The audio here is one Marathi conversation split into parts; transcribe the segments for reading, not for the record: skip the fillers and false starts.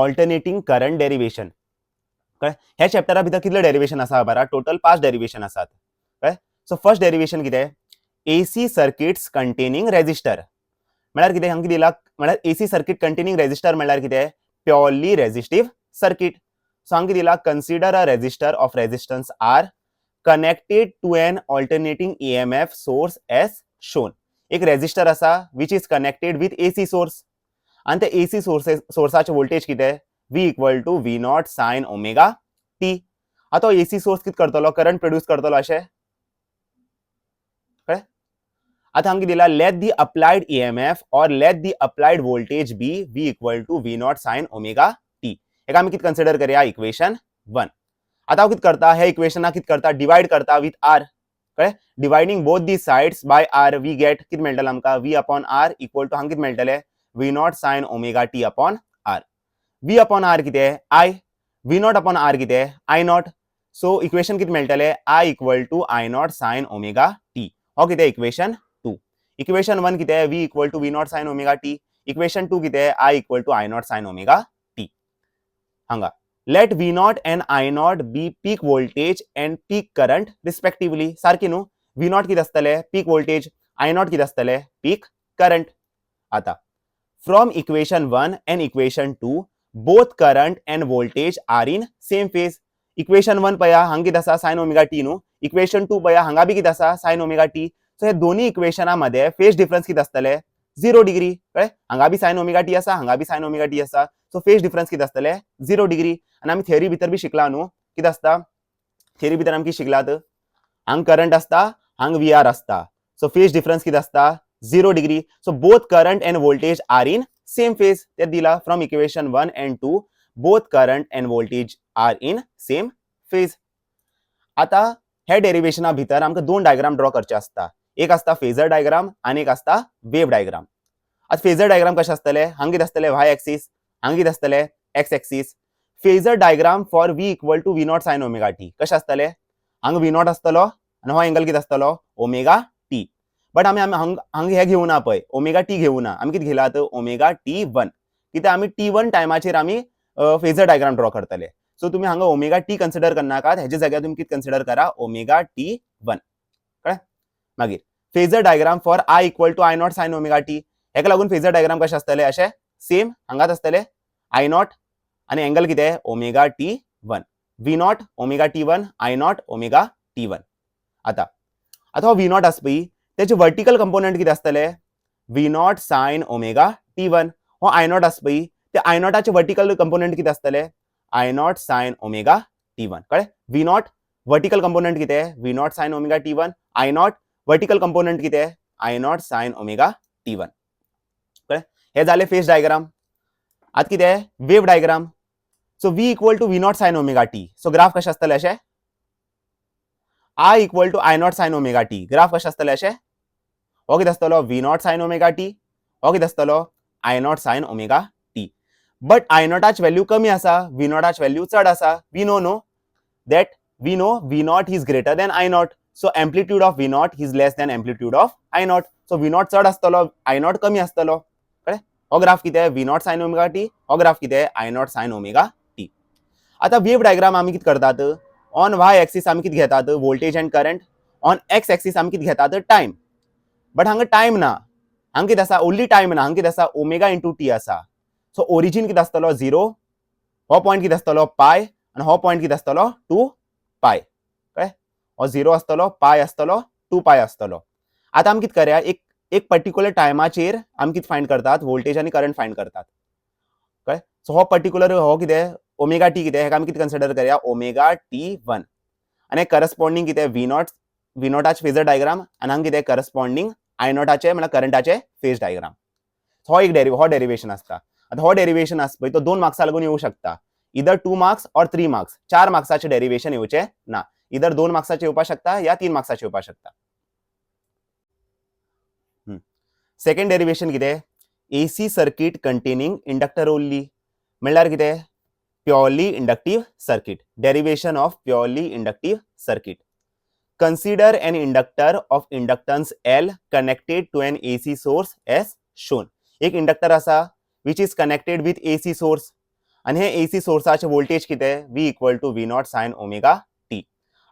Alternating current derivation. कळ्ळें? ह्या चॅप्टरा भितर कितले डेरिवेशन आसा बरा? टोटल 5 डेरिवेशन आसात. कळ्ळें? सो फर्स्ट डेरिवेशन कितें? AC circuits containing resistor. म्हळ्यार कितें? हांगा दिला म्हळ्यार एसी सर्किट कंटेनिंग रेजिस्टर म्हळ्यार कितें? Purely resistive circuit. सो हांगा दिला consider a resistor of resistance R connected to an alternating EMF source as shown. एक रेजिस्टर आसा which is connected with AC source. आणि त्या AC सोर्साचे व्होल्टेज कितें? V equal to V0 sin omega t. आता AC सोर्स कितें करतलो? करंट प्रोड्यूस करतलो अशें. कळ्ळें? आता हांगा दिला let the applied EMF or let the applied voltage be V equal to V0 sin omega t. एक आमी कितें कन्सिडर करया? इक्वेशन 1. आता हांव कितें करता? हे इक्वेशनाक कितें करता? डिवाइड करता विथ R. कळ्ळें? Dividing both the sides by R we get कितें मेळटलें आमकां? V upon R equal to हांगा कितें मेळटलें? V0 sin omega t upon R. V upon R कितें? I. V0 upon R कितें? I0. सो इक्वेशन कितें मेळटलें? I equal to I0 sin omega t. हो कितें? इक्वेशन 2. इक्वेशन 1 कितें? V equal to V0 sin omega t. Equation 2 कितें? I equal to I0 sin omega t. हांगा let V0 and I0 be peak voltage and peak current respectively. सारखी न्हू? V0 कितें आसतलें? peak voltage. I0 कितें आसतलें? peak current. आता from equation 1 and equation 2 both current and voltage are in same phase. equation 1 पया हांगा कितें आसा? sin omega t न्हू? equation 2 पया हांगा बी कितें आसा? sin omega t. सो हे दोन्ही इक्वेशना मध्ये फेज डिफरन्स कितें आसतलें? 0 डिग्री. कळ्ळें? हांगा बी sin omega t आसा, हांगा बी sin omega t आसा. सो फेज डिफरन्स कितें आसतलें? 0 डिग्री. आणि आमी थियरी भितर बी शिकला न्हू? कितें आसता? थियरी भितर आमी कितें शिकलात? हांगा करंट आसता, हांगा VR आसता. सो फेज डिफरन्स कितें आसता? 0 degree. So both current end voltage are in same phase. ते दिला from equation 1 and 2 both current end voltage are in same phase. आता हे डेरिवेशना भितर आमकां दोन डायग्राम ड्रॉ करचे आसता. एक आसता फेजर डायग्राम आणि एक आसता वेव डायग्राम. आता फेजर डायग्राम कशें आसतलें? हांगा कितें आसतलें? y एक्सिस, हांगा कितें आसतलें? x axis. Phasor diagram for V equal to V0 sin omega t. कशें आसतलें? हांगा V0 आसतलो आणि हो एंगल कितें आसतलो? Omega t. बट आमी हांगा हे घेवना पळय, ओमेगा t घेवना. आमी कितें घेलात? Omega t1. कित्याक आमी t1 टायमाचेर आमी फेजर डायग्राम ड्रॉ करतले. सो तुम्ही हांगा ओमेगा t कन्सिडर करनाकात, हेजे जाग्यार तुम्ही कितें कन्सिडर करा? Omega t1. कळ्ळें? मागीर phasor diagram for I equal to I0 sin omega t. हेका लागून फेजर डायग्राम कशें आसतलें? अशें सेम हांगाच आसतलें I0 आणि एंगल कितें? Omega t1. V0 omega t1, I0 omega t1. आता हो V0 आसा पळय, त्याचे वर्टिकल कंपोनेंट कितें आसतलें? V0 sin omega t1. हो I0 आसा पळय, त्या I0 चे वर्टिकल कंपोनेंट कितें आसतलें? I0 sin omega t1. कळ्ळें? V0 वर्टिकल कंपोनेंट कितें? V0 sin omega t1. I0 vertical component कितें? I0 sin omega t1. कळ्ळें? हे जाले फेज डायग्राम. आता कितें? Wave diagram. So V equal to V0 sin omega t. So graph कशें आसतलें अशें? I equal to I0 sin omega t. Graph कशें आसतलें अशें? हो कितें आसतलो? V0 sin omega t. हो कितें आसतलो? I0 sin omega t. But I0 ची व्हॅल्यू कमी आसा, V0 ची व्हॅल्यू चड आसा. We know that V0 is greater than I0. So amplitude of V0 is less than amplitude of I0. So V0 चड आसतलो, I0 कमी आसतलो. कळ्ळें? हो ग्राफ कितें? V0 sin omega t. हो ग्राफ कितें? I0 sin omega t. आता वेव डायग्राम आमी कितें करतात? ऑन y एक्सिस आमी कितें घेतात? Voltage end current. On x axis आमी कितें घेतात? टाइम. बट हांगा टाइम ना. हांगा कितें आसा? ओन्ली टाइम ना. हांगा कितें आसा? ओमेगा इंटू t आसा. सो ओरिजिन कितें आसतलो? 0. हो पॉइंट कितें आसतलो? पाय. आणि हो पॉइंट कितें आसतलो? 2 पाय. कळ्ळें? हो 0 आसतलो, पाय आसतलो, 2 पाय आसतलो. आता आमी कितें करया? एक पर्टिक्युलर टायमाचेर आमी कितें फाइंड करतात? व्होल्टेज आणि करंट फाइंड करतात. कळ्ळें? सो हो पर्टिक्युलर हो कितें? ओमेगा टी कितें? हेका आमी कितें कन्सिडर करया? Omega t1. आणि करस्पॉन्डिंग कितें? V0 चे फेजर डायग्राम आणि हांगा कितें? करस्पॉन्डिंग I0 चे म्हणजे करंटाचे फेज डायग्राम. हो एक डेरिवेशन आसता. आता हो डेरिवेशन आसा पळय, तो 2 मार्क्सा लागून येऊ शकता. इधर 2 मार्क्स और 3 मार्क्स. 4 मार्क्साचे डेरिवेशन येवचे ना. इधर 2 मार्क्साचे येवपा शकता या 3 मार्क्साचे येवपा शकता. सेकंड डेरिवेशन कितें? AC circuit containing inductor only. म्हणल्यार कितें? Purely inductive circuit. Derivation of purely inductive circuit. Consider an inductor of inductance L connected to an AC source as shown. एक इंडक्टर आसा which is connected with AC source आणि हे एसी सोर्साचे वोल्टेज किती आहे V equal to V not sine omega t.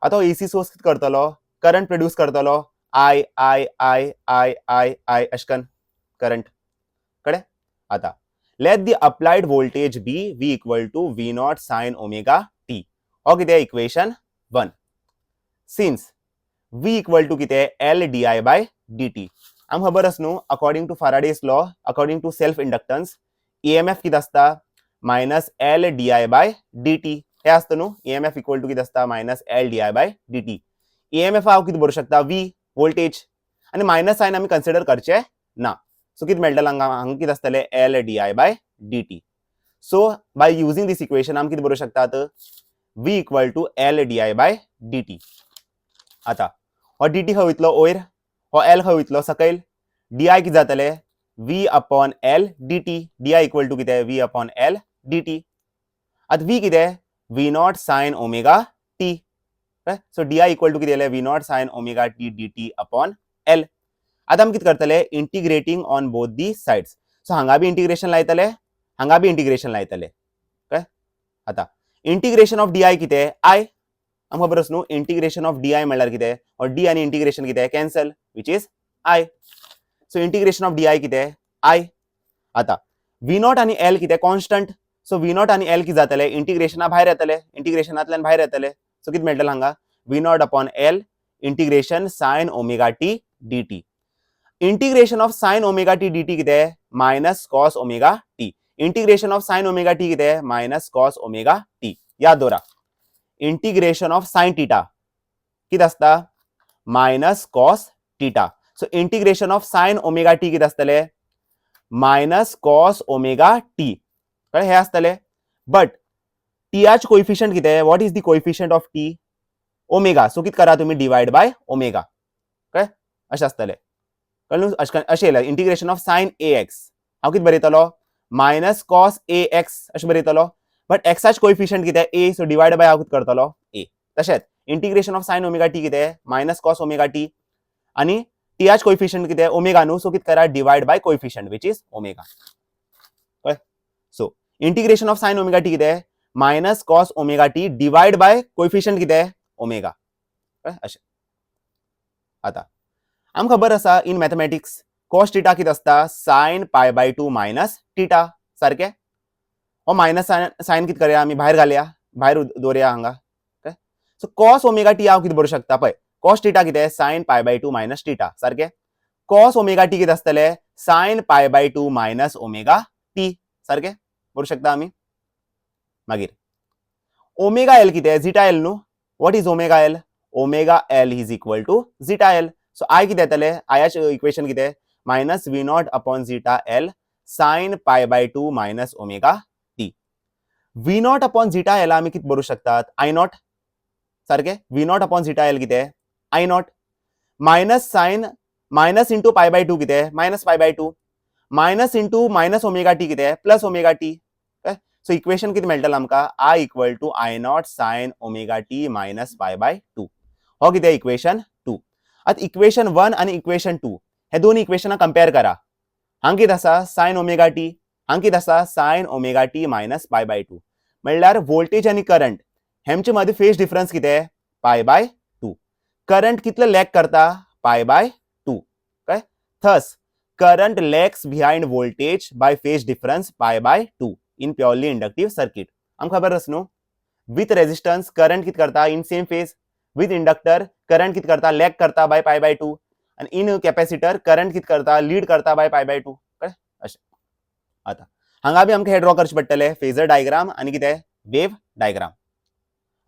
आता एसी सोर्स किती करतलो करंट प्रोड्यूस करतलो I I I I I I अशकन करंट कळे. आता let the applied voltage be V equal to V not sine omega t. हो किती equation 1. Since V equal to किती L di बाय dt. आम खबर आस न्हू according to Faraday's law according to self inductance EMF किती असता minus L di by dt. हे असतं न्हू EMF इक्वल टू किती असता minus L di by dt. EMF हांव किती बरोवं शकता V वोल्टेज आणि मायनस साइन आम्ही कन्सिडर करचे ना. सो किती मेळटलें हांगा किती आसतलें L di by dt. So by using this equation आमी किती बरोवं शकतात V equal to L di by dt. आता हो dt खंय वयतलो वयर हो L खंय वयतलो सकयल di किती जातले V upon L dt. di equal to किती V अपॉन L dt. आता V किती V not sine omega t. So di equal to किती V not sine omega t dt upon L. आता आमी किती करतले integrating on both the sides. So हांगा बी इंटिग्रेशन लायतले हांगा बी इंटिग्रेशन लायतले. आता इंटिग्रेशन ऑफ di किती I आमकां खबर आसा न्हू इंटिग्रेशन ऑफ di म्हळ्यार कितें और d आणि इंटिग्रेशन कितें cancel which is I. So integration of di कितें I. आता V नॉट आणि L कितें कॉन्स्टंट. सो V नॉट आणि L कितें जातले इंटिग्रेशना भायर येतले इंटिग्रेशनांतल्यान भायर येतले. सो कितें मेळटलें हांगा V naught upon L integration sign omega t dt. Integration of sine omega t dt कितें minus cos omega t. Integration of sine omega t कितें मायनस कॉस ओमेगा t. याद दवरा इंटिग्रेशन ऑफ साइन टीटा कितें आसता minus cos theta. So integration of sine omega t कितें आसतले मायनस कॉस ओमेगा टी. कळ्ळें हे आसतले. बट टीआच कोएफिशिएंट कितें what is the coefficient of T omega. So कितें करा तुम्ही डिवाइड बाय ओमेगा. कळ्ळें अशें आसतलें. कळ्ळें अशें येयलें इंटिग्रेशन ऑफ साइन ax हांव कितें बरयतलो मायनस कॉस ax अशें बरयतलो. बट एक्साच कोएफिशिएंट कितें a. सो डिवाइड बाय हांव कितें करतलो a. तशेंच integration of sine omega t कितें मायनस कॉस ओमेगा टी आणि टीआच कोएफिशिएंट कितें ओमेगा न्हू. सो कितें करा divide by coefficient which is omega. कळ्ळें. So integration of sine omega t कितें minus cos omega t divide by coefficient कितें ओमेगा. कळ्ळें अशें. आता आमकां खबर आसा इन मॅथमॅटिक्स कॉस टीटा कितें आसता sign pi by 2 minus theta सारकें. हो मायनस साइन कितें करया आमी भायर घालया भायर दवरया हांगा. सो कॉस ओमेगा टी हांव कितें बरोवं शकता पळय कॉस टीटा कितें sine pi by 2 minus theta सारकें. कॉस ओमेगा टी कितें आसतलें sign pi by 2 minus omega t सारकें बरोवं शकता आमी. मागीर ओमेगा एल कितें झिटा एल न्हू. What is omega L omega L is equal to zeta L. So I कितें येतलें आयाचें इक्वेशन कितें minus V naught upon zeta L sine pi by 2 minus omega t. V naught upon zeta L आमी कितें बरोवं शकतात I नॉट सारकें. V naught upon zeta L कितें I naught minus sine minus into pi by 2 कितें minus pi by 2 minus into minus omega t कितें plus omega t. So equation कितें मेळटलें आमकां I equal to I not sine omega t minus pi by 2. हो कितें इक्वेशन 2. आता इक्वेशन 1 आणि इक्वेशन 2 हे दोन इक्वेशनां कंपेयर करा. हांगा कितें आसा साइन ओमेगा टी हांगा कितें आसा sign omega t minus pi by 2. म्हणल्यार वोल्टेज आणि करंट हेंचे मदीं फेज डिफरन्स कितें पाय बाय 2. करंट कितलो लॅग करता पाय बाय 2. काय thus current lags behind voltage by phase difference pi by 2 in purely inductive circuit. आमकां खबर आसा न्हू विथ रेजिस्टन्स करंट कितें करता in same phase. With inductor current कितें करता लॅग करता बाय पाय बाय 2 आणि इन कॅपेसिटर करंट कितें करता लीड करता बाय पाय बाय 2. कळ्ळें अशें. आता हांगा बी आमकां हे ड्रॉ करचें पडटलें फेजर डायग्राम आणि कितें वेव डायग्राम.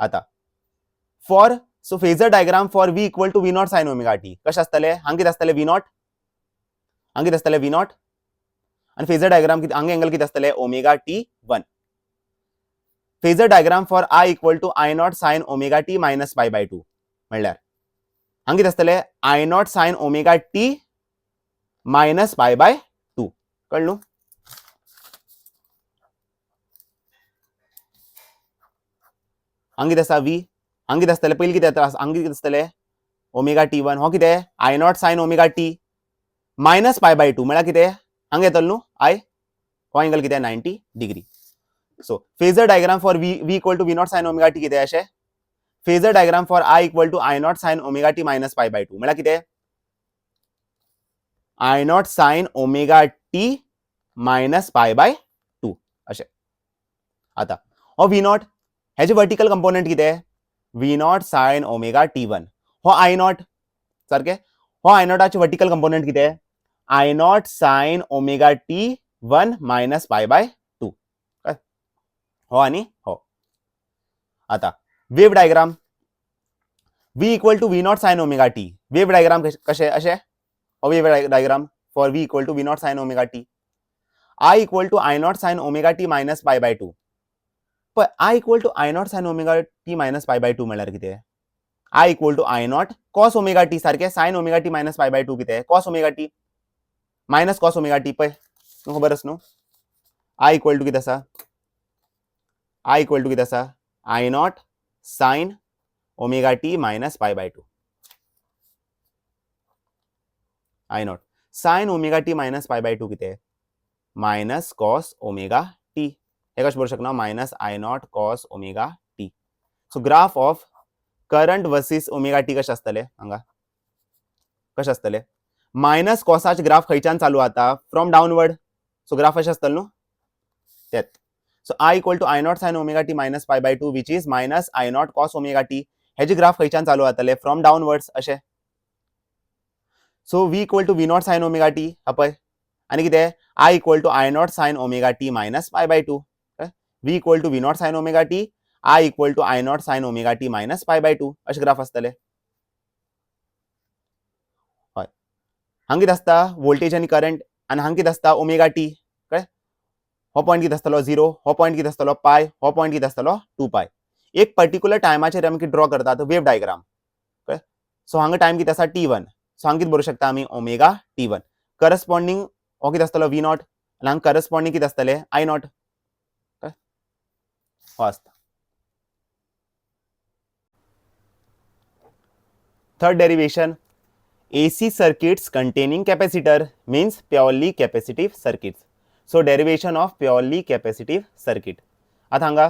आता for so phasor diagram for V equal to V not sine omega t कशें आसतलें हांगा कितें आसतलें V नॉट हांगा कितें आसतलें V नॉट आणि फेजर डायग्राम कितें हांगा एंगल कितें आसतलें omega t 1. Phasor diagram for I equal to I not sine omega t minus pi by 2 म्हणल्यार हांगा कितें आसतलें I not sine omega t minus pi by 2. कळ्ळें न्हू. हांगा कितें आसा V हांगा कितें आसतलें पयलीं कितें आसा हांगा कितें आसतलें ओमेगा टी 1 हो कितें I not sine omega t minus pi by 2 म्हळ्यार कितें हांगा येतलो न्हू I हो एंगल कितें 90 degree. So phasor diagram for v equal to v not sine omega t कितें अशें phasor diagram for I equal to I not sine omega t minus pi by 2 म्हळ्यार कितें I not sine omega t minus pi by 2 अशें आता हो v नॉट हेजे वर्टिकल कंपोनेंट कितें v not sine omega t1 हो I नॉट सारकें हो I नॉटाचे वर्टिकल कंपोनेंट कितें I not sine omega t1 minus pi by 2 हो आणि हो आता wave diagram v equal to v not sine omega t wave diagram कशें अशें हो wave diagram for v equal to v not sine omega t I equal to I not sine omega t minus pi by 2 पण I equal to I not sine omega t minus pi by 2 म्हळ्यार कितें I equal to I naught cos omega t सारकें sign omega t minus pi by 2 कितें cos omega t minus cos omega t पळय तुमकां खबर आसा न्हू I इक्वल टू कितें आसा I इक्वल टू कितें आसा I not sine omega t minus pi by 2 I not sine omega t minus pi by 2 कितें मायनस कॉस ओमेगा t हे कशें बरोवंक शकना minus I naught cos omega t so graph of current versus omega t कशें आसतलें हांगा कशें आसतलें मायनस कॉसाचे ग्राफ खंयच्यान चालू जाता फ्रॉम डाउनवर्ड सो ग्राफ अशें आसतलें न्हू तेत so I equal to I not sine omega t minus pi by 2 which is minus I naught cos omega t हेजे ग्राफ खंयच्यान चालू जातले फ्रॉम डाउनवर्ड्स अशें so v equal to v not sine omega t हा पळय आनी कितें I equal to I not sine omega t minus pi by 2 v equal to v not sine omega t I equal to I not sine omega t minus pi by 2 अशें ग्राफ आसतले हय हांगा कितें आसता वोल्टेज आनी करंट आनी हांगा कितें आसता ओमेगा टी कळ्ळें हो पॉयंट कितें आसतलो 0 हो पॉयंट कितें आसतलो पाय हो पॉयंट कितें आसतलो 2 पाय एक पर्टिक्युलर टायमाचेर आमी ड्रॉ करतात वेव डायग्राम कळ्ळें सो हांगा टायम कितें आसा t1 सो हांगा कितें बरोवंक शकता आमी ओमेगा t1 करस्पॉन्डिंग हो कितें आसतलो v नॉट आनी हांगा करस्पॉन्डिंग कितें आसतलें I नॉट हो आसता third derivation AC circuits containing capacitor means purely capacitive circuits. So derivation of purely capacitive circuit. आता हांगा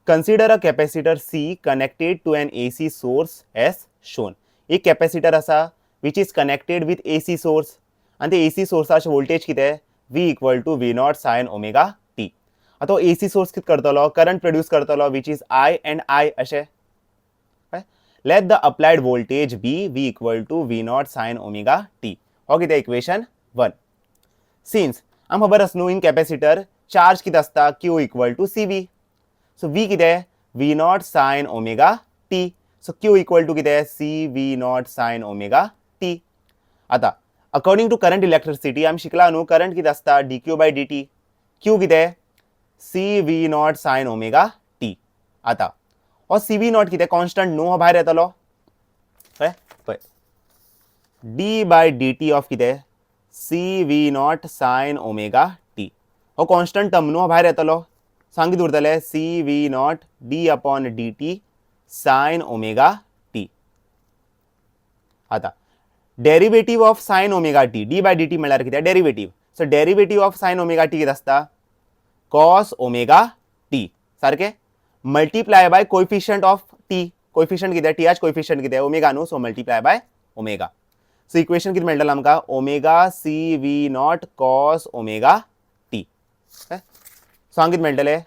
consider a capacitor C connected to an AC source as shown. एक capacitor आसा which is connected with AC source आणि ते AC sourceाचे voltage कितें V equal to V naught sin omega t. आता AC source कितें करतलो current produce करतलो which is I and I अशें let the applied voltage be V equal to V naught sin omega t. हो कितें इक्वेशन 1 since आम खबर आसा न्हू इन कॅपेसिटर चार्ज कितें आसता Q equal to CV so V कितें V naught sin omega t so Q equal to कितें CV naught sin omega t आता अकॉर्डिंग टू करंट इलेक्ट्रिसिटी आमी शिकला न्हू करंट कितें आसता dq by dt Q कितें CV naught sin omega t आता हो CV नॉट कितें कॉन्स्टंट न्हू हो भायर येतलो कळ्ळें पळय d बाय dt ऑफ कितें CV naught sine omega t हो कॉन्स्टंट टर्म न्हू हो भायर येतलो सांग कितें उरतलें CV naught d upon dt sine omega t आता derivative of sine omega t d by dt म्हळ्यार कितें derivative so derivative of sine omega t कितें आसता cos ओमेगा t सारकें multiply by coefficient of t coefficient कितें t च कोएफिशिएंट कितें ओमेगा न्हू so multiply by omega so equation कितें मेळटलें आमकां omega CV not cos omega t so हांगा कितें मेळटलें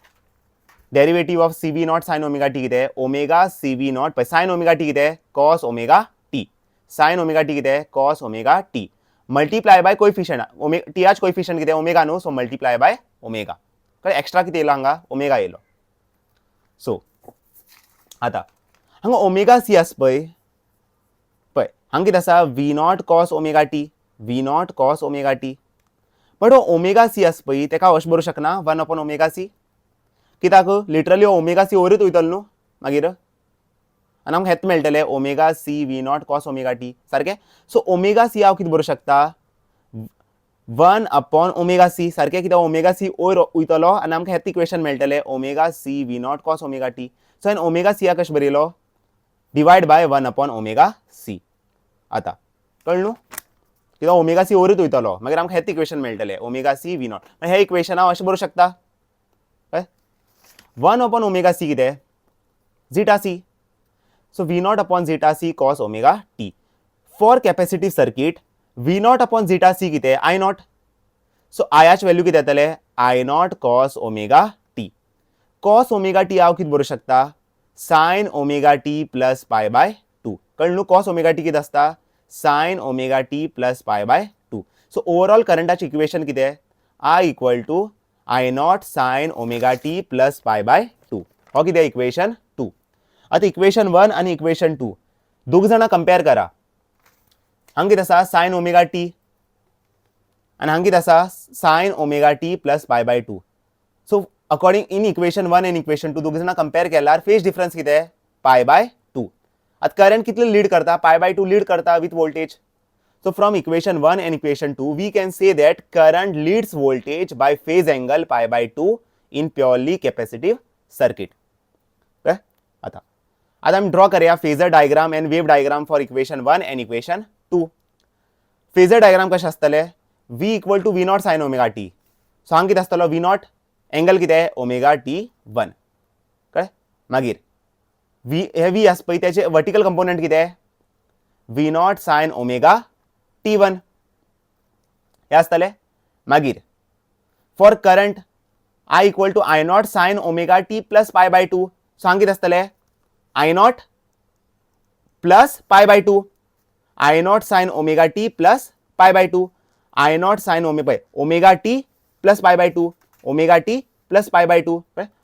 derivative of CV not sin omega t कितें ओमेगा CV नॉट पळय sin ओमेगा t कितें cos omega t sin omega t कितें cos omega t multiply by coefficient t च कोएफिशिएंट कितें ओमेगा न्हू सो मल्टीप्लाय बाय ओमेगा कळ्ळें एक्स्ट्रा कितें येयलो हांगा ओमेगा येयलो सो आता हांगा ओमेगा सी आसा पळय हांगा कितें आसा V not cos omega t V not cos omega t but हो ओमेगा सी आसा पळय तेका अशें बरोवंक शकना 1 अपॉन ओमेगा सी कित्याक लिटरली ओमेगा सी वयरूच वयतलो न्हू मागीर आनी आमकां हेच मेळटलें omega C V not cos omega t सारकें सो ओमेगा सी हांव कितें बरोवंक शकता 1 अपॉन ओमेगा सी सारकें कित्याक ओमेगा सी वयर वयतलो आनी आमकां हेच इक्वेशन मेळटलें omega C V not cos omega t so हांवें ओमेगा सी कशें बरयलो divide by 1 upon omega C आता कळ्ळें न्हू कित्याक ओमेगा सी वयरूच वयतलो मागीर आमकां हेच इक्वेशन मेळटलें ओमेगा सी V नॉट हे इक्वेशन हांव अशें बरोवंक शकता कळ्ळें 1 upon omega c किती आहे zeta c. So v naught upon zeta c cos omega t. For capacitive circuit v naught upon zeta c किती आहे I naught. So I ची व्हॅल्यू किती येतले I naught cos omega t. Cos omega t हांव किती बरोवंक शकता sin omega t plus pi by 2. कळ्ळें cos omega t किती असता sin omega t plus pi by 2. So overall करंटाचे equation किती आहे I equal to I naught sin omega t plus pi by 2. हो किती आहे इक्वेशन 2. आता इक्वेशन 1 आणि इक्वेशन 2 दोघ जण कंपेअर करा. हांगा किती आसा sin omega t आणि हांगा किती आसा sin omega t plus pi by 2. So according in equation 1 आणि इक्वेशन 2 दोघ जण कंपेअर केल्यार फेज डिफरन्स किती आहे pi by 2. आता करंट कितले लीड करता pi by 2 लीड करता with voltage. So from equation 1 and equation 2 we can say that current leads voltage by phase angle pi by 2 in purely capacitive circuit. Okay? आता हम ड्रॉ करूया phasor diagram and wave diagram for equation 1 and equation 2. Phasor diagram कशें आसतले v equal to v not sine omega t. So हांगा कितें आसतलो v नॉट एंगल कितें आहे ओमेगा t1. कळ्ळें मागीर v हे v आसा पळय त्याचे वर्टिकल कंपोनेंट कितें आहे v not sine omega t1 हे आसतले. मागीर for current I equal to I not sine omega t plus pi by 2. So हांगा कितें आसतले I naught plus pi by 2 I not sine omega t plus pi by 2 I not sine omega t plus pi by 2 omega t plus pi by 2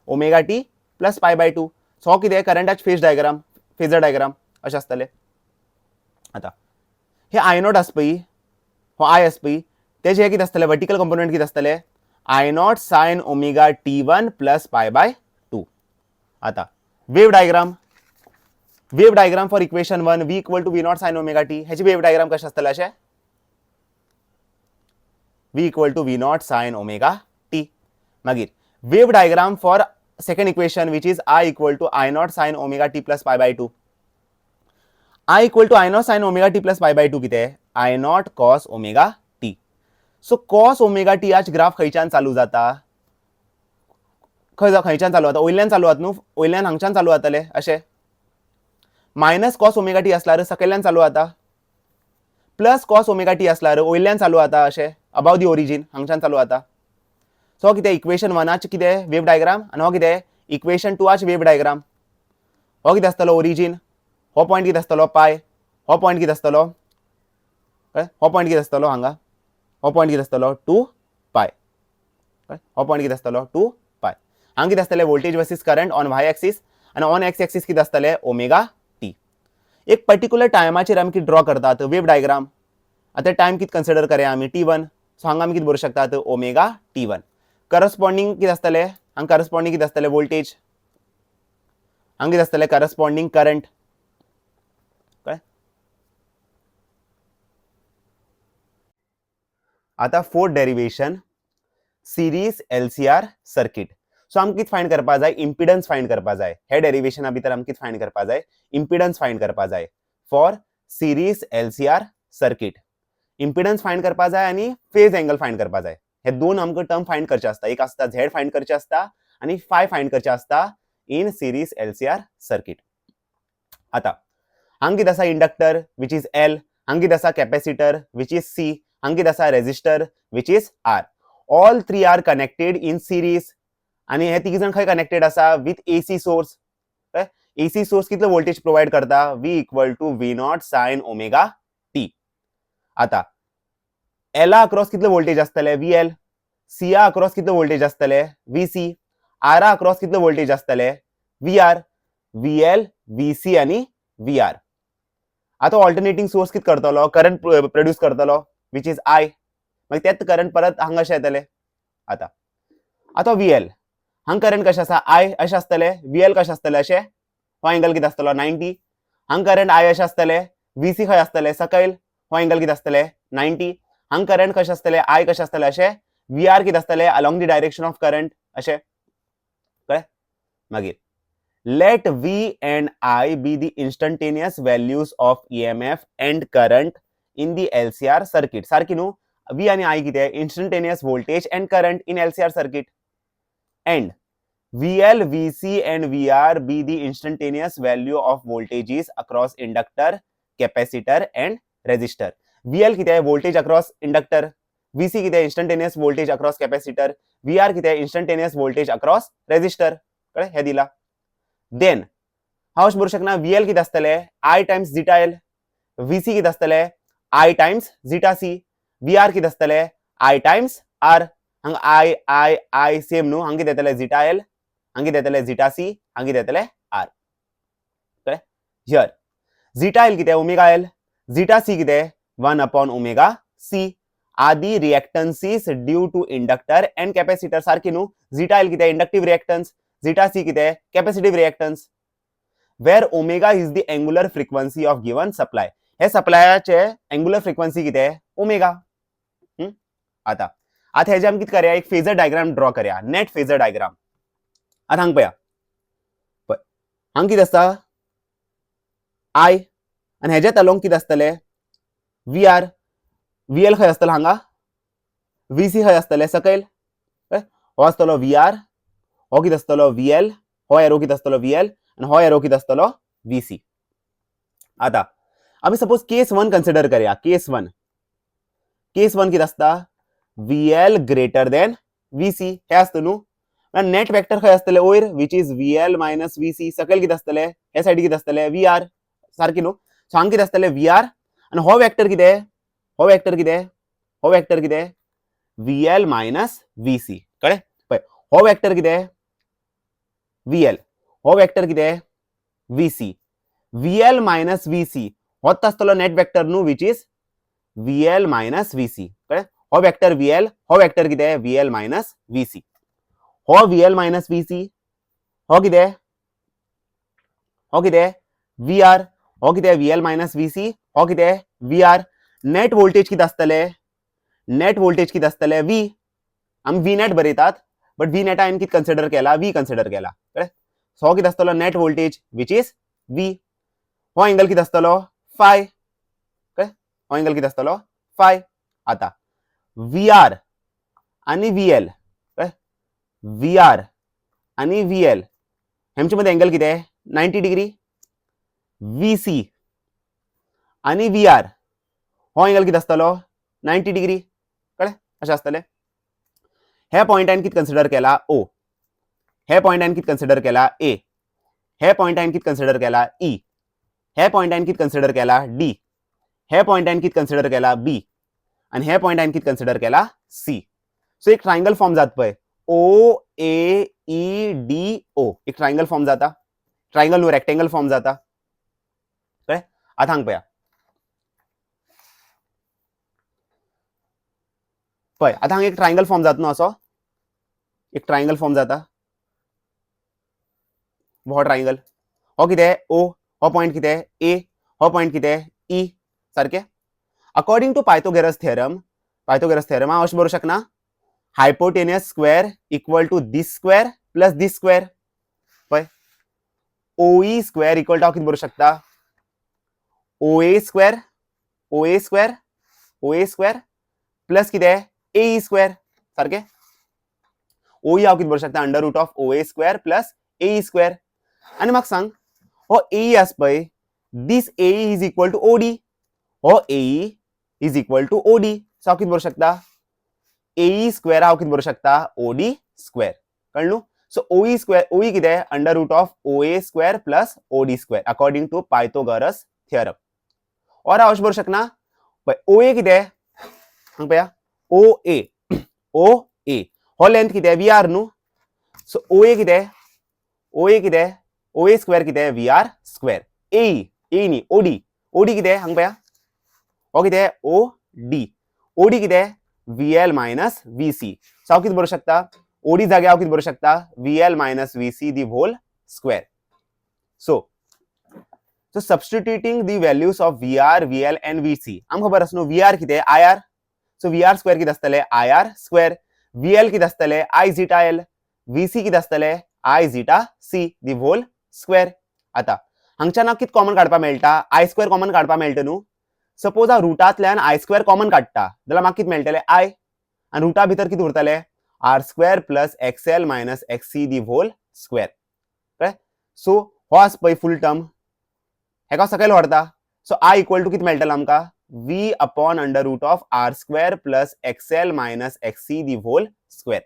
omega t plus pi by 2. So कितें आहे करंटाचे फेज डायग्राम फेजर डायग्राम अशें आसतले. आता हे I नॉट आस पळय हो I आस पळय तेजे हे कितें आसतले वर्टिकल कंपोनेंट कितें आसतले I not sine omega t1 plus pi by 2. आता wave diagram for equation 1 v equal to v not sine omega t. ह्याची वेव डायग्राम कशें आसतले अशें v equal to v not sine omega t. मागीर wave diagram for second equation which is I equal to I not sine omega t plus pi by 2. I equal to I not sine omega t plus pi by 2 कितें आहे I naught cos omega t. So cos omega t आज ग्राफ खंयच्यान चालू जाता खंयच्यान चालू जाता वयल्यान चालू जाता न्हू वयल्यान हांगच्यान चालू जातले अशें. मायनस कॉस ओमेगा टी असल्यार सकयल्यान चालू जाता प्लस कॉस ओमेगा टी असल्यार वयल्यान चालू जाता अशें अबाव दी ओरिजीन हांगच्यान चालू जाता. सो कितें इक्वेशन 1 कितें वेव डायग्राम आनी हो कितें इक्वेशन 2 वेव डायग्राम. हो कितें आसतलो ओरिजीन हो पॉइंट कितें आसतलो पाय हो पॉइंट कितें आसतलो हो पॉइंट कितें आसतलो हांगा हो पॉइंट कितें आसतलो 2 पाय हो पॉइंट कितें आसतलो 2 पाय. हांगा कितें आसतले voltage versus current on Y axis आनी ऑन एक्स एक्सिस कितें आसतले ओमेगा टी. एक पर्टिक्युलर टायमाचेर आमी कितें ड्रॉ करतात वेव डायग्राम. आता टाइम कितें कन्सिडर करया आमी t1. सो हांगा आमी कितें बरोवंक शकतात ओमेगा t1. करस्पॉन्डिंग कितें आसतले हांगा करस्पॉन्डिंग कितें आसतले वोल्टेज हांगा कितें आसतले करस्पॉन्डिंग करंट. आता fourth derivation series LCR circuit. So आमकां कितें फाइंड करपा जाय इम्पिडन्स फाइंड करपा जाय. हे डेरिवेशना भितर आमकां कितें फाइंड करपा जाय इम्पिडन्स फाइंड करपा जाय for series LCR circuit. Impedance find करपा जाय आनी फेज एंगल फाइंड करपा जाय. हे दोन आमकां टर्म फाइंड करचे आसता. एक आसता Z फाइंड करचे आसता आनी फाय फाइंड करचे आसता इन सिरीज LCR सर्किट. आता हांगा कितें आसा इंडक्टर विच इज L हांगा कितें आसा कॅपेसिटर विच इज C हांगा कितें आसा resistor which is R. All three are connected in series आनी हे तिग जाण खंय कनेक्टेड आसा with AC source. AC source कितले वोल्टेज प्रोवाइड करता V equal to V not sine omega t. आता L अक्रॉस कितले वोल्टेज आसतले VL. C अक्रॉस कितले वोल्टेज आसतले VC. R अक्रॉस कितले वोल्टेज आसतले VR. VL VC आनी VR. आता ऑल्टरनेटिंग सोर्स कित करतलो करंट प्रोड्यूस करतलो विच इज I. मागीर तेच करंट परत हांगा अशें येतले. आता आता VL हांगा करंट कशें आसा I अशें आसतले VL कशें आसतले अशें हो एंगल कितें आसतलो 90. हांगा करंट I अशें आसतले VC खंय आसतले सकयल हो एंगल कितें आसतले 90. हांगा करंट कशें आसतले I कशें आसतले अशें VR कितें आसतले along the direction of current अशें कळ्ळें. मागीर let V and I be the instantaneous values of EMF and current in the LCR circuit. सारखी न्हू V आणि I कितें instantaneous voltage and current in LCR circuit. And VL, VC and VR be the instantaneous value of voltages across inductor, capacitor and resistor. VL किती आहे voltage across inductor, VC किती आहे instantaneous voltage across capacitor, VR किती आहे instantaneous voltage across resistor. कळलं हे दिला. Then हाऊस बोलू शकना VL किती असतले I times zeta L, VC किती असतले I times zeta C, VR किती असतले I times R. Hung I same नु हंगी देतले zeta L, हंगी देतले zeta C, हंगी देतले R. कळलं हियर zeta L किती आहे ओमेगा L, zeta C किती आहे 1 upon omega C. आदि reactances due to inductor and capacitor सारखी नु. zeta L किती आहे इंडक्टिव्ह रिएक्टन्स, zeta C किती आहे capacitive reactance. Where omega is the angular frequency of given supply. हे सप्लायचे एंगुलर फ्रिक्वेन्सी किती आहे ओमेगा. आता ह्याचे आम्ही किती करूया एक फेजर डायग्राम ड्रॉ करूया, नेट फेजर डायग्राम. आता हांग पया हांग किती असता I आणि ह्याच्या तलोंग किती असतले VR, VL खंय असतलो हांगा, VC खंय असतले सकयल, हो असतलो VR, हो किती असतलो VL, हो एरो किती असतलो VL आणि हो एरो किती असतलो VC. आता आम्ही सपोज केस 1 कन्सिडर करूया. केस 1 किती असता VL ग्रेटर देन VC हे असतं नु. नेट वेक्टर खंय असतले ओयर which is VL minus VC. सकयल किती असतले हे साइड किती असतले VR सारखी नु. सो हांग किती असतले VR आणि हो वेक्टर किती आहे, हो वेक्टर किती आहे, हो वेक्टर किती आहे VL मायनस VC. कळले पय हो वेक्टर किती आहे VL, हो वेक्टर किती आहे VC. VL मायनस VC होत असतलो नेट वेक्टर नु which is VL minus VC. कळले हो वेक्टर VL, हो वेक्टर किती आहे VL मायनस VC. हो VL मायनस VC हो किती आहे, हो किती आहे VR, हो किती आहे VL मायनस VC, हो किती आहे VR. नेट वोल्टेज किती असतले, नेट वोल्टेज किती असतले V. आम्ही V नेट बरयतात बट V नेट हांवें किती कन्सिडर केला V कन्सिडर केला. कळले सो किती असतलो net voltage which is V. हो एंगल किती असतलो फाय. कळले हो एंगल किती असतलो फाय. आता VR आणि VL, VR आणि VL ह्यांच्या मध्ये एंगल किती आहे 90 डिग्री. VC आणि VR हो एंगल किती असतलो 90 डिग्री. कळले अशें असतले. हे पॉइंटान किती कन्सिडर केला O, हे पॉइंटान किती कन्सिडर केला A, हे पॉइंटान किती कन्सिडर केला E, हे पॉइंटान किती कन्सिडर केला D, हे पॉइंटान किती कन्सिडर केला B आणि हे पॉइंटान किती कन्सिडर केला C. सो एक ट्रायंगल फॉर्म जात पय OAEDO. एक ट्रायंगल फॉर्म जाता, ट्रायंगल नु रेक्टेंगल फॉर्म जाता. कळले आता हांग पया पय आता हांग एक ट्रायंगल फॉर्म जाता न्हू असो, एक ट्रायंगल फॉर्म जाता. हो ट्रायंगल हो किती आहे O, हो पॉइंट किती आहे A, हो पॉइंट किती आहे E सारखे. अकॉर्डिंग टू पायथागोरस थियरम हांव अशें बरोवंक शकना hypotenuse square equal to this square plus this square. पय OE स्क्वेअर इक्वल टू हांव किती बरोवंक शकता OA square, OA square, OA square plus किती आहे AE स्क्वेअर सारखे. OE हांव किती बरोवंक शकता under root of OA square plus AE square. आणि म्हाका सांग हो AE आस पय this AE is equal to OD, हो AE is equal to OD. So हांव किती बरोवंक शकता AE स्क्वेअर हांव किती बरोवंक शकता OD स्क्वेअर. कळ्ळें. सो OE स्क्वेअर, OE किती आहे under root of OA square plus OD square according to Pythagoras theorem. और हांव अशें बरोवंक शकना पय OA किती आहे हांग पया OA, OA हो लेंथ किती आहे VR न्हू. सो OA किती आहे, OA किती आहे OA स्क्वेअर किती आहे VR स्क्वेअर. AE न्ही OD, OD किती आहे हांग पया हो किती आहे OD, OD किती आहे VL मायनस VC. सो हांव किती बरोवंक शकता OD जाग्यार हांव किती बरोवंक शकता VL minus VC the whole square. So substituting the values of VR, VL and VC आमकां खबर आसा न्हू VR किती आहे IR. सो VR स्क्वेअर किती असतले IR स्क्वेअर. VL किती असतले I zeta L, VC किती असतले I zeta C the whole square. आता हांगच्यान हांव किती कॉमन काडपाक मेळटा I स्क्वेअर कॉमन काडपाक मेळटा न्हू. सपोज हांव रुटांतल्यान I स्क्वेअर कॉमन काडटा जाल्यार म्हाका किती मेळटले I आणि रुटा भितर किती उरतले R square plus XL minus XC दी होल स्क्वेअर कळ्ळें सो हो आसा पळय फूल टर्म हेका सकयल व्हरता सो आय इक्वल टू कितें मेळटलें आमकां v upon under root of R square plus XL minus XC the whole square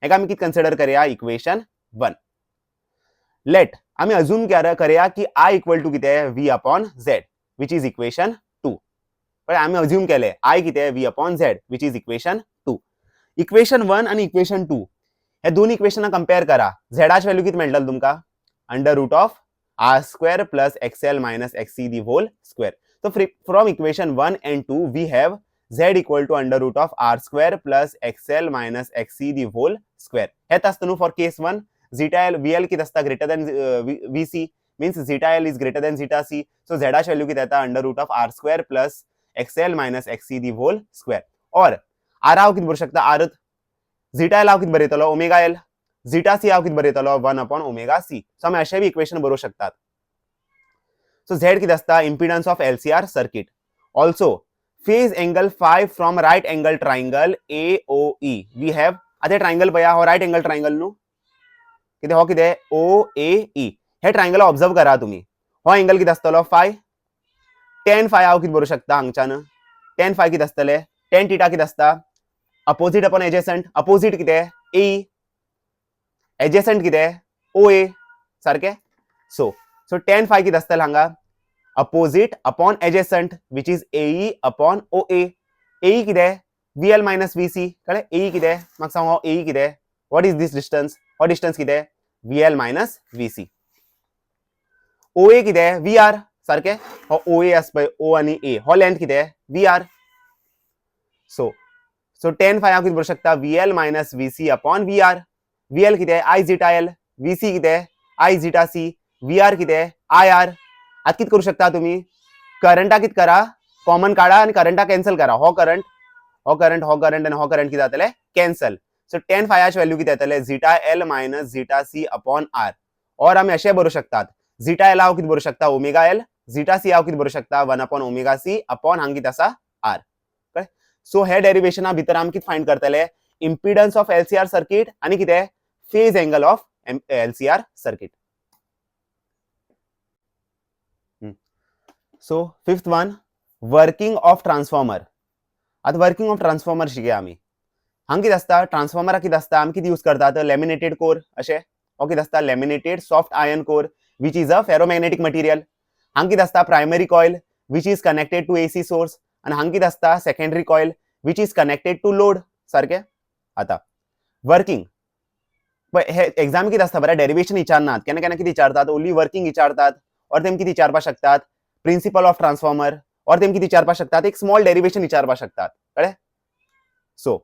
हेका आमी कितें कन्सिडर करया इक्वेशन 1 लेट आमी अज्यूम करया की आय इक्वल टू कितें v upon z which is equation 2 पण आमी अज्यूम केले आय कितें v upon z which is equation 2 equation 1 आणि इक्वेशन 2 हे दोन इक्वेशनां कंपेयर करा झेडाची व्हॅल्यू किती मेळटली तुमका under root of R square plus XL minus XC the whole square so from equation 1 and 2 we have z equal to under root of r square plus xl minus xc the whole square हेत असतं न्हू for case 1 zeta l vl किती असता greater than vc means zeta l is greater than zeta c so z ची व्हॅल्यू किती येता under root of r square plus xl minus xc the whole square और r हांव किती बरोवंक शकता r zeta l हांव किती बरयतलो ओमेगा l zeta c हांव किती बरयतलो 1 upon omega c so आमी अशें बी इक्वेशन बरोवंक शकतात so z किती असता impedance of LCR circuit also phase angle phi from right angle triangle AOE we have आता ट्रायंगल पया हो राइट एंगल ट्रायंगल न्हू कितें हो कितें OAE हे ट्रायंगल ऑब्जर्व करा तुम्ही हो एंगल किती असतलो फाय tan फाय हांव किती बरोवंक शकता हांगच्यान tan फाय किती असतले tan थीटा किती असता अपोजिट अपॉन एडजसेंट अपोजिट कितें AE एडजसेंट कितें OA सारखे सो tan फाय किती असतले हांगा opposite upon adjacent which is AE upon OA AE कितें VL minus VC कळ्ळें AE कितें म्हाका सांग हो AE कितें what is this distance हो distance कितें VL minus VC OA कितें VR सारखे हो OA आस पळय O आणि A हो लेंथ कितें VR so tan फाय हांव कितें बरोवंक शकता VL minus VC upon VR VL कितें I zeta L VC कितें I zeta C VR कितें IR आता किती करू शकता तुम्ही करंटा किती करा कॉमन काढा आणि करंटा कॅन्सल करा हो करंट आणि हो करंट किती जातले कॅन्सल सो tan फाय ची व्हॅल्यू किती येतले zeta L minus zeta C upon R और आम्ही असे बरोवंक शकतात झीटा L हांव किती बरोवंक शकता ओमेगा L झीटा C हांव किती बरोवंक शकता 1 अपॉन ओमेगा C अपॉन हांगा किती आसा R कळ्ळें सो हे डेरिवेशना भितर आमी किती फाइंड करतले इंपिडन्स ऑफ LCR सर्किट आणि किती phase angle of LCR circuit so fifth one working of transformer आता वर्किंग ऑफ ट्रान्सफॉर्मर शिकया आमी हांगा कितें आसता ट्रान्सफॉर्मरा कितें आसता आमी कितें यूज करतात लॅमिनेटेड कोर अशें हो कितें आसता laminated soft iron core which is a ferromagnetic material हांगा कितें आसता primary coil which is connected to AC source आणि हांगा कितें आसता secondary coil which is connected to load सारखे आता वर्किंग हे एग्जाम कितें आसता बरें डेरिवेशन विचारनात केन्ना केन्ना कितें विचारतात ओन्ली वर्किंग विचारतात और तेम कितें विचारपाक शकतात प्रिंसिपल ऑफ ट्रान्सफॉर्मर और तेम कितें विचारपाक शकतात एक स्मॉल डेरिवेशन विचारपाक शकतात कळ्ळें सो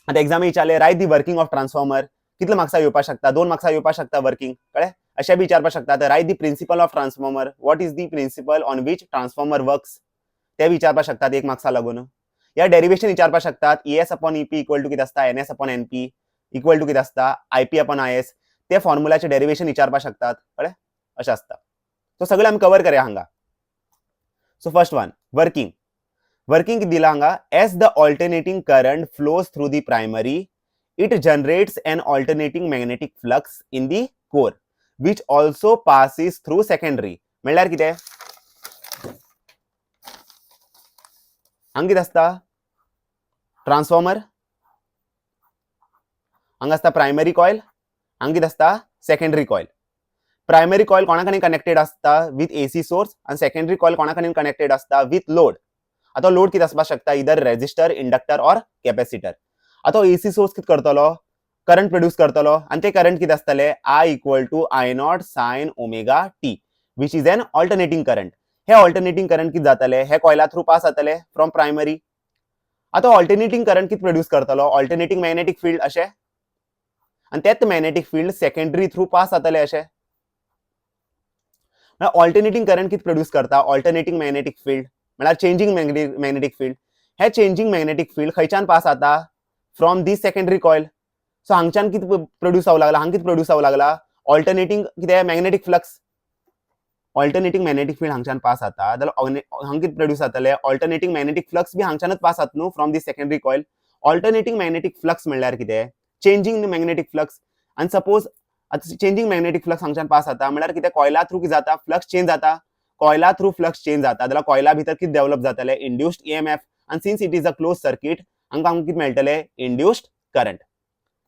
आता एग्जाम विचारले write the working of transformer कितले मार्क्सा येवपाक शकता 2 मार्क्सा येवपाक शकता वर्किंग कळ्ळें अशें बी विचारपाक शकतात write the principle of transformer what is the principle on which transformer works ते विचारपाक शकतात 1 मार्क्सा लागून या डेरिवेशन विचारपाक शकतात ES upon EP equal to कितें आसता NS upon NP equal to कितें आसता IP अपॉन IS ते फॉर्म्युलाचे डेरिवेशन विचारपाक शकतात कळ्ळें अशें आसता तो सगळे आमी कवर करया हांगा सो फर्स्ट वन वर्किंग दिला हांगा as the alternating current flows through the primary it generates an alternating magnetic flux in the core which also passes through secondary म्हणल्यार कितें हांगा कितें आसता ट्रान्सफॉर्मर हांगा आसता प्रायमरी कॉइल हांगा कितें आसता सेकंडरी कॉइल प्रायमरी कॉइल कोणाकडेन कनेक्टेड आसता विथ AC सोर्स आणि सेकंडरी कॉइल कोणाकडेन कनेक्टेड आसता विथ लोड आता लोड कितें आसपाक शकता इधर रेजिस्टर इंडक्टर और कॅपेसिटर आता AC सोर्स कितें करतलो करंट प्रोड्यूस करतलो आणि ते करंट कितें आसतले I equal to I0 sin omega t which is an alternating current हे ऑल्टरनेटिंग करंट कितें जातले हे कॉइला थ्रू पास जातले फ्रॉम प्रायमरी आता ऑल्टरनेटिंग करंट कितें प्रोड्यूस करतलो ऑल्टरनेटिंग मॅग्नेटिक फील्ड अशें आणि तेच magnetic field secondary through pass जातले अशें ऑल्टरनेटिंग करंट किती प्रोड्यूस करता ऑल्टरनेटिंग मॅग्नेटिक फील्ड म्हळ्यार चेंजिंग मॅग्नेटिक फील्ड हे चेंजिंग मॅग्नेटिक फील्ड खंयच्यान पास जाता from this secondary coil so हांगच्यान किती प्रोड्यूस जावंक लागला हांगा किती प्रोड्यूस जावंक लागला ऑल्टरनेटिंग कितें magnetic flux alternating magnetic field हांगच्यान पास जाता जाल्यार हांगा किती प्रोड्यूस जातले ऑल्टरनेटिंग मॅग्नेटिक फ्लक्स बी हांगच्यानच पास जाता न्हू from this secondary coil alternating magnetic flux म्हणल्यार कितें चेंजिंग मॅग्नेटिक फ्लक्स आणि सपोज आता चेंजिंग मॅग्नेटिक फ्लक्स हांगच्यान पास जाता म्हळ्यार कितें कॉयला थ्रू कितें जाता फ्लक्स चेंज जाता कॉयला थ्रू फ्लक्स चेंज जाता जाल्यार कॉयला भितर कितें डेव्हलप जातले इंड्यूस्ड ईएमएफ आनी since it is a close circuit हांकां कितें मेळटले इंड्यूस्ड करंट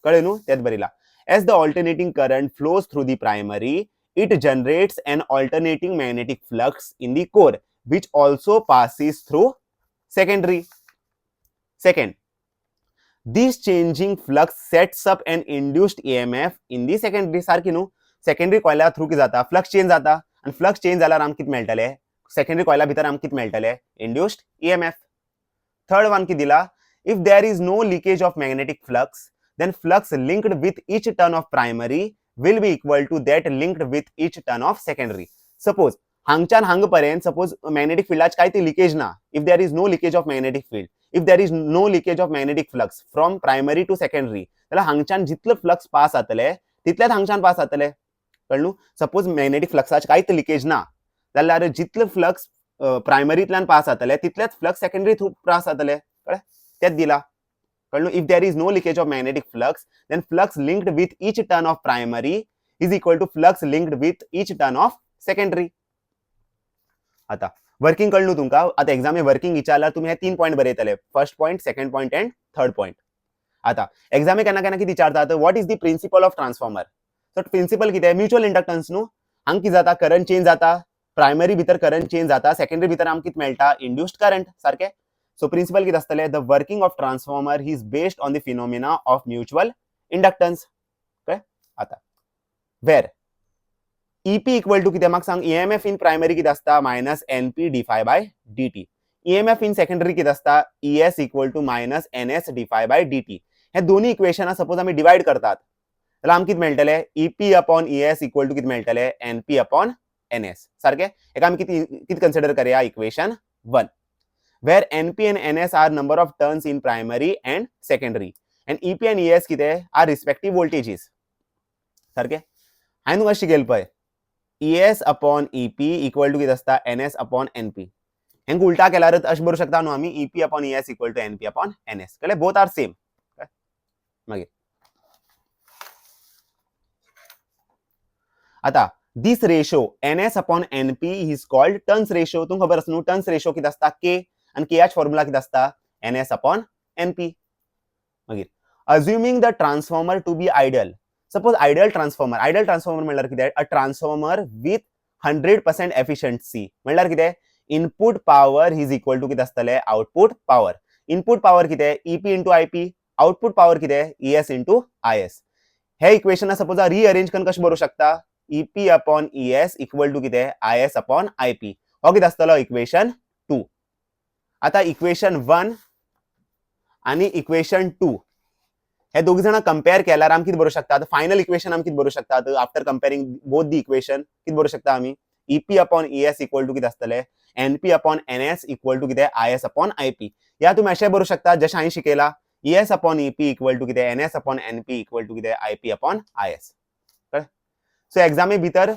कळ्ळें न्हू तेच बरयला as the alternating current flows through the primary it generates an alternating magnetic flux in the core which also passes through secondary. Second, this changing flux sets up an induced EMF in the secondary. सारखी न्हू सेकंडरी कॉइला थ्रू की जाता फ्लक्स चेंज जाता आणि फ्लक्स चेंज जाल्यार आमकां कितें मेळटले सेकंडरी कॉइला भितर आमकां कितें मेळटले इंड्यूस्ड EMF. थर्ड वन की दिला if there is no leakage of magnetic flux then flux linked with each turn of primary will be equal to that linked with each turn of secondary. Suppose हांगच्यान हांग पर्यंत सपोज मॅग्नेटिक फिल्डाच काय ते लिकेज ना if there is no leakage of magnetic field if there is no leakage of magnetic flux from primary to secondary जाल्यार हांगच्यान जितले फ्लक्स पास जातले तितलेच हांगच्यान पास जातले कळ्ळें सपोज मॅग्नेटिक फ्लक्साच कांयच लिकेज ना जाल्यार जितले फ्लक्स प्रायमरींतल्यान पास जातले तितलेच फ्लक्स सेकंडरी थ्रू पास जातले कळ्ळें तेच दिला कळ्ळें if there is no leakage of magnetic flux then flux linked with each turn of primary is equal to flux linked with each turn of secondary. आता वर्किंग कळलं तुमका आता एक्झामे वर्किंग विचारल्यार तुम्ही हे 3 पॉइंट बरयतले first point second point and third point. आता एक्झामे केन्ना केन्ना कितें विचारतात what is the principle of transformer so principle कितें म्युच्युअल इंडक्टन्स न्हू हांगा कितें जाता करंट चेंज जाता प्रायमरी भितर करंट चेंज जाता सेकंडरी भितर आमकां कितें मेळटा इंड्यूस्ड करंट सारखे सो प्रिंसिपल कितें आसतले the working of transformer is based on the phenomena of mutual inductance. आता वेर EP इक्वल टू कितें म्हाका सांग EMF इन प्रायमरी कितें आसता minus NP dφ by dt. EMF in secondary कितें आसता ES equal to minus NS dφ by dt. हे दोन्ही इक्वेशन सपोज आमी डिवाइड करतात जाल्यार आमकां कितें मेळटले EP upon ES equal to कितें मेळटले NP अपॉन NS सारखे हेका आमी कितें कन्सिडर करया equation 1 where NP and NS are number of turns in primary and secondary and EP and ES कितें are respective voltages सारखे हांवें तुका शिकयलें पळय ES upon EP equal to कितें आसता NS अपॉन NP हेंका उलटा केल्यार अशें बरोवंक शकता न्हू आमी EP upon ES equal to NP upon NS कळ्ळें बोथ आर सेम. मागीर आता this ratio NS upon NP is called turns ratio तुमकां खबर आसा न्हू टर्न्स रेशो कितें आसता K आणि KH फॉर्म्युला कितें आसता NS अपॉन NP. मागीर assuming the transformer to be ideal suppose ideal transformer म्हणल्यार कितें अ ट्रान्सफॉर्मर विथ 100% एफिशिएंसी म्हणल्यार कितें input power is equal to कितें आसतले आउटपुट पावर इनपुट पावर कितें EP into IP output power कितें ES इंटू IS. हे इक्वेशन सपोज रिअरेंज करून कशें बरोवंक शकता EP upon ES equal to कितें IS अपॉन IP हो कितें आसतलो इक्वेशन 2. आता इक्वेशन 1 आणि इक्वेशन 2 हे दोघी जण कंपेयर केल्यार आमी कितें बरोवंक शकतात फायनल इक्वेशन आमी कितें बरोवंक शकतात after comparing both the equation कितें बरोवंक शकता आमी EP upon ES equal to कितें आसतले NP upon NS equal to कितें IS अपॉन IP. या तुम्ही अशें बरोवंक शकता जशें हांवें शिकयला ES upon EP equal to कितें NS upon NP equal to कितें IP अपॉन IS. सो एक्झामे भितर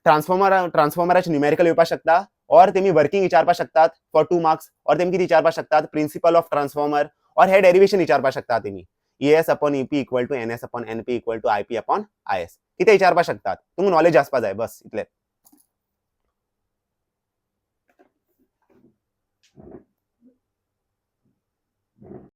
ट्रान्सफॉर्मराचे न्यूमेरिकल येवपाक शकता और तेमी वर्किंग विचारपाक शकतात फॉर 2 मार्क्स और तेमी कितें विचारपाक शकतात प्रिंसिपल ऑफ ट्रान्सफॉर्मर और हे डेरिवेशन विचारपाक शकतात तेमी ES upon EP equal to NS upon NP equal to IP upon IS कितें विचारपाक शकतात तुमकां नॉलेज आसपाक जाय बस इतलें.